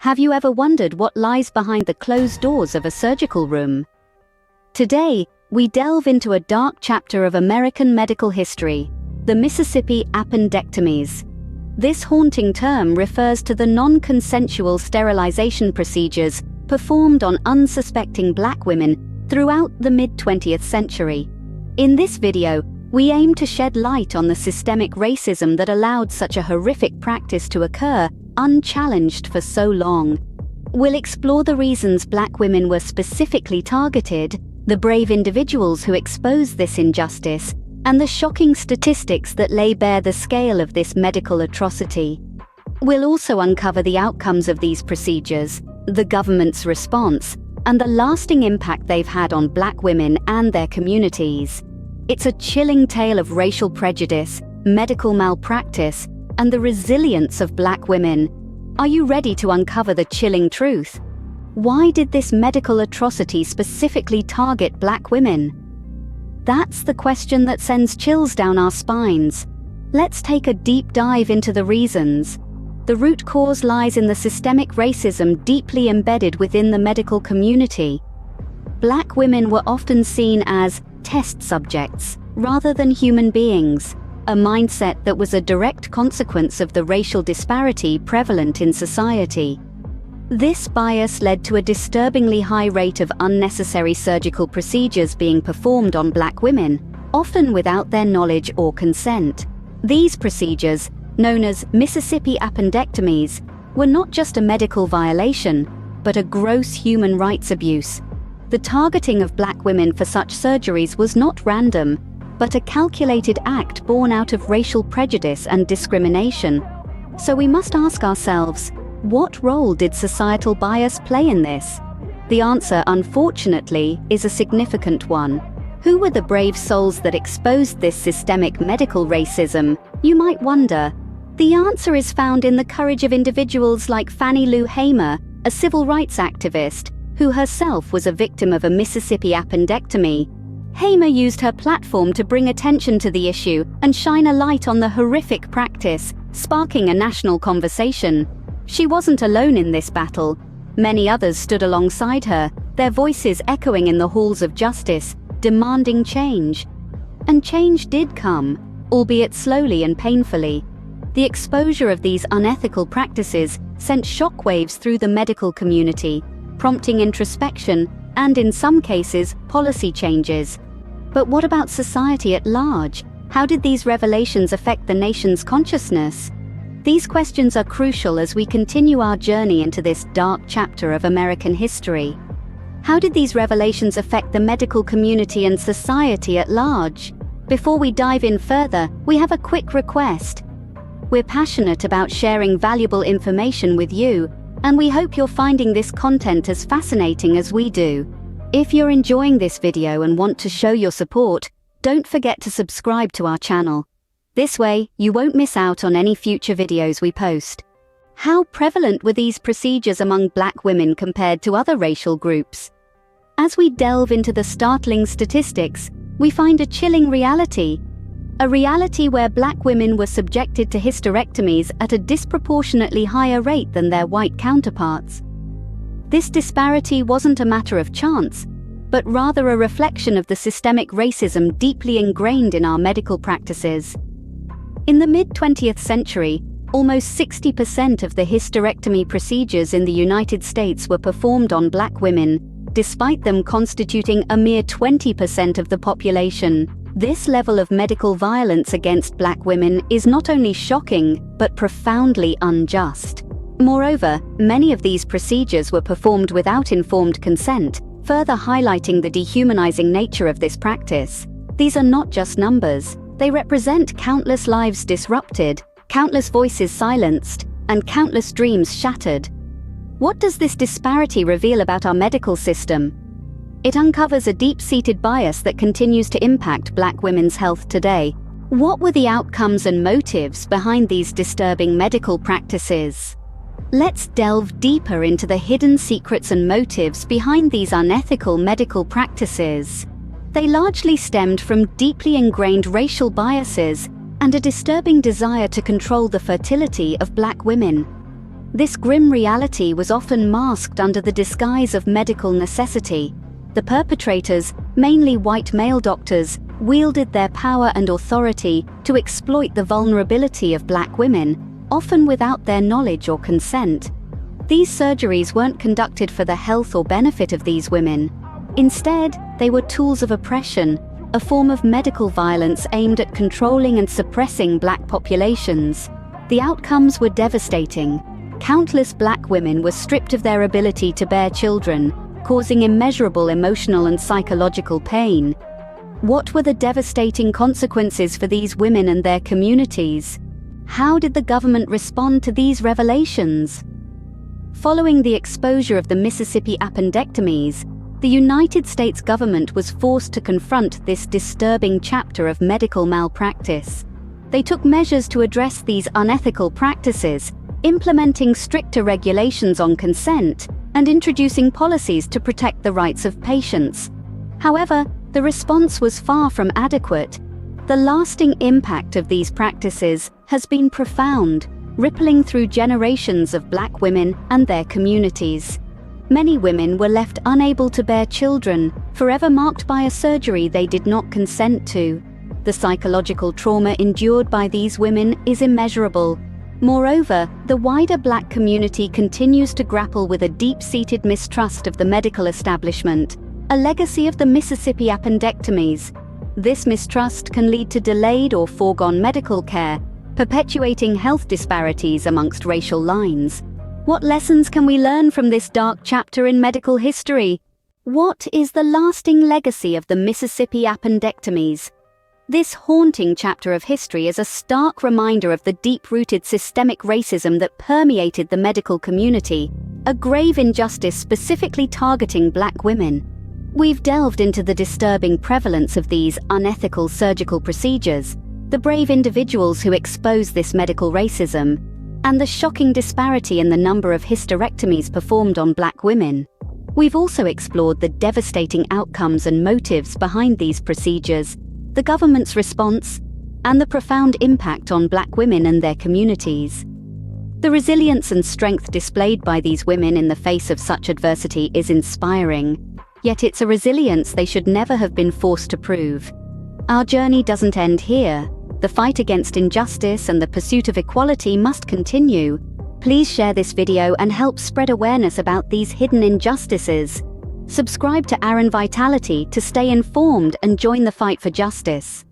Have you ever wondered what lies behind the closed doors of a surgical room? Today, we delve into a dark chapter of American medical history, the Mississippi Appendectomies. This haunting term refers to the non-consensual sterilization procedures performed on unsuspecting black women throughout the mid-20th century. In this video, we aim to shed light on the systemic racism that allowed such a horrific practice to occur unchallenged for so long. We'll explore the reasons black women were specifically targeted, the brave individuals who exposed this injustice, and the shocking statistics that lay bare the scale of this medical atrocity. We'll also uncover the outcomes of these procedures, the government's response, and the lasting impact they've had on black women and their communities. It's a chilling tale of racial prejudice, medical malpractice, and the resilience of black women. Are you ready to uncover the chilling truth? Why did this medical atrocity specifically target black women? That's the question that sends chills down our spines. Let's take a deep dive into the reasons. The root cause lies in the systemic racism deeply embedded within the medical community. Black women were often seen as test subjects rather than human beings, a mindset that was a direct consequence of the racial disparity prevalent in society. This bias led to a disturbingly high rate of unnecessary surgical procedures being performed on black women, often without their knowledge or consent. These procedures, known as Mississippi Appendectomies, were not just a medical violation, but a gross human rights abuse. The targeting of black women for such surgeries was not random, but a calculated act born out of racial prejudice and discrimination. So we must ask ourselves, what role did societal bias play in this? The answer, unfortunately, is a significant one. Who were the brave souls that exposed this systemic medical racism, you might wonder? The answer is found in the courage of individuals like Fannie Lou Hamer, a civil rights activist, who herself was a victim of a Mississippi appendectomy. Hamer used her platform to bring attention to the issue and shine a light on the horrific practice, sparking a national conversation. She wasn't alone in this battle. Many others stood alongside her, their voices echoing in the halls of justice, demanding change. And change did come, albeit slowly and painfully. The exposure of these unethical practices sent shockwaves through the medical community, prompting introspection and, in some cases, policy changes. But what about society at large? How did these revelations affect the nation's consciousness? These questions are crucial as we continue our journey into this dark chapter of American history. How did these revelations affect the medical community and society at large? Before we dive in further, we have a quick request. We're passionate about sharing valuable information with you, and we hope you're finding this content as fascinating as we do. If you're enjoying this video and want to show your support, don't forget to subscribe to our channel. This way, you won't miss out on any future videos we post. How prevalent were these procedures among black women compared to other racial groups? As we delve into the startling statistics, we find a chilling reality. A reality where black women were subjected to hysterectomies at a disproportionately higher rate than their white counterparts. This disparity wasn't a matter of chance, but rather a reflection of the systemic racism deeply ingrained in our medical practices. In the mid-20th century, almost 60% of the hysterectomy procedures in the United States were performed on black women, despite them constituting a mere 20% of the population. This level of medical violence against black women is not only shocking, but profoundly unjust. Moreover, many of these procedures were performed without informed consent, further highlighting the dehumanizing nature of this practice. These are not just numbers. They represent countless lives disrupted, countless voices silenced, and countless dreams shattered. What does this disparity reveal about our medical system? It uncovers a deep-seated bias that continues to impact black women's health today. What were the outcomes and motives behind these disturbing medical practices? Let's delve deeper into the hidden secrets and motives behind these unethical medical practices. They largely stemmed from deeply ingrained racial biases and a disturbing desire to control the fertility of black women. This grim reality was often masked under the disguise of medical necessity. The perpetrators, mainly white male doctors, wielded their power and authority to exploit the vulnerability of black women, often without their knowledge or consent. These surgeries weren't conducted for the health or benefit of these women. Instead, they were tools of oppression, a form of medical violence aimed at controlling and suppressing black populations. The outcomes were devastating. Countless black women were stripped of their ability to bear children, causing immeasurable emotional and psychological pain. What were the devastating consequences for these women and their communities? How did the government respond to these revelations? Following the exposure of the Mississippi Appendectomies, the United States government was forced to confront this disturbing chapter of medical malpractice. They took measures to address these unethical practices, implementing stricter regulations on consent and introducing policies to protect the rights of patients. However, the response was far from adequate. The lasting impact of these practices has been profound, rippling through generations of black women and their communities. Many women were left unable to bear children, forever marked by a surgery they did not consent to. The psychological trauma endured by these women is immeasurable. Moreover, the wider black community continues to grapple with a deep-seated mistrust of the medical establishment, a legacy of the Mississippi Appendectomies. This mistrust can lead to delayed or foregone medical care, perpetuating health disparities amongst racial lines. What lessons can we learn from this dark chapter in medical history? What is the lasting legacy of the Mississippi Appendectomies? This haunting chapter of history is a stark reminder of the deep-rooted systemic racism that permeated the medical community, a grave injustice specifically targeting black women. We've delved into the disturbing prevalence of these unethical surgical procedures, the brave individuals who expose this medical racism, and the shocking disparity in the number of hysterectomies performed on black women. We've also explored the devastating outcomes and motives behind these procedures, the government's response, and the profound impact on black women and their communities. The resilience and strength displayed by these women in the face of such adversity is inspiring, yet it's a resilience they should never have been forced to prove. Our journey doesn't end here. The fight against injustice and the pursuit of equality must continue. Please share this video and help spread awareness about these hidden injustices. Subscribe to Vitality to stay informed and join the fight for justice.